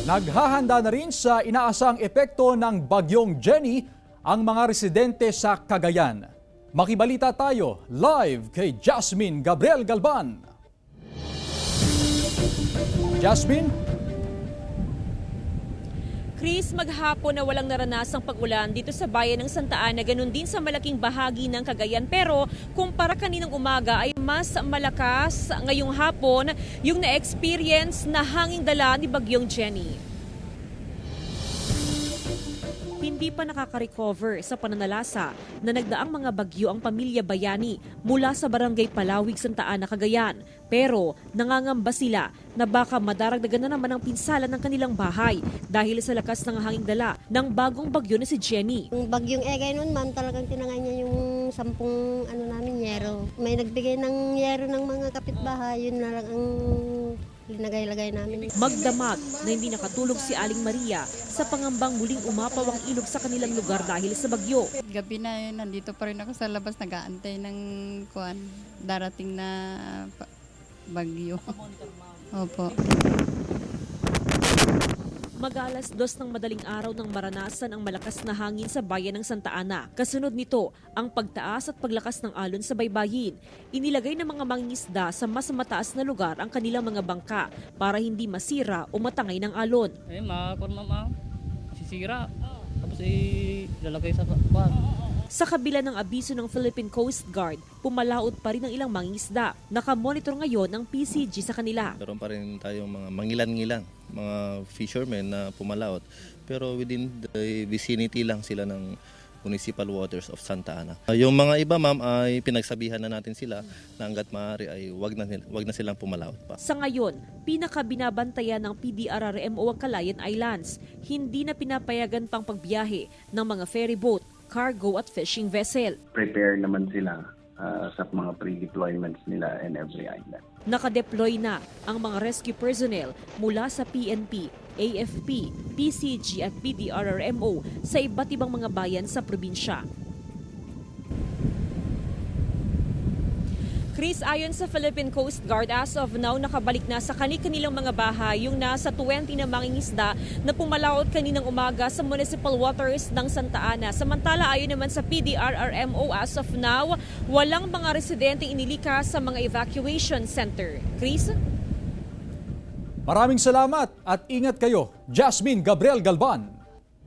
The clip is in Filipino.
Naghahanda na rin sa inaasang epekto ng bagyong Jenny ang mga residente sa Cagayan. Makibalita tayo live kay Jasmine Gabriel Galban. Jasmine? Chris, maghapon na walang naranasang pag-ulan dito sa bayan ng Santa Ana, ganun din sa malaking bahagi ng Cagayan. Pero kumpara kaninang umaga ay mas malakas ngayong hapon yung na-experience na hanging dala ni Bagyong Jenny. Hindi pa nakaka-recover sa pananalasa na nagdaang mga bagyo ang pamilya Bayani mula sa barangay Palawig, Santa Ana, Cagayan. Pero nangangamba sila na baka madaragdagan na naman ang pinsala ng kanilang bahay dahil sa lakas ng hanging dala ng bagong bagyo na si Jenny. Yung bagyong Egay noon, ma'am, talagang tinangay niya yung 10 namin yero. May nagbigay ng yero ng mga kapitbahay, yun na lang ang linagay-lagay namin. Magdamag na hindi nakatulog si Aling Maria sa pangambang muling umapaw ang ilog sa kanilang lugar dahil sa bagyo. Gabi na yun, nandito pa rin ako sa labas, nag-aantay ng darating na bagyo. Opo. Mag-alas 2 ng madaling araw nang maranasan ang malakas na hangin sa bayan ng Santa Ana. Kasunod nito, ang pagtaas at paglakas ng alon sa baybayin. Inilagay ng mga mangingisda sa mas mataas na lugar ang kanilang mga bangka para hindi masira o matangay ng alon. Eh, sisira. Tapos lalagay sa kwan. Sa kabila ng abiso ng Philippine Coast Guard, pumalaot pa rin ang ilang mangingisda. Nakamonitor ngayon ang PCG sa kanila. Meron pa rin tayong mga mangilan-ngilang, mga fishermen na pumalaot. Pero within the vicinity lang sila ng Municipal Waters of Santa Ana. Yung mga iba, ma'am, ay pinagsabihan na natin sila na hanggat maaari ay wag na silang pumalaot pa. Sa ngayon, pinakabinabantayan ng PDRRMO ang Calayan Islands. Hindi na pinapayagan pang pagbiyahe ng mga ferry boat, cargo at fishing vessel. Prepare naman sila sa mga pre-deployments nila in every island. Nakadeploy na ang mga rescue personnel mula sa PNP, AFP, PCG at PDRRMO sa iba't ibang mga bayan sa probinsya. Chris, ayon sa Philippine Coast Guard, as of now, nakabalik na sa kanilang mga bahay yung nasa 20 na mangingisda na pumalaot kaninang umaga sa municipal waters ng Santa Ana. Samantala, ayon naman sa PDRRMO, as of now, walang mga residente inilikas sa mga evacuation center. Chris? Maraming salamat at ingat kayo, Jasmine Gabriel Galban.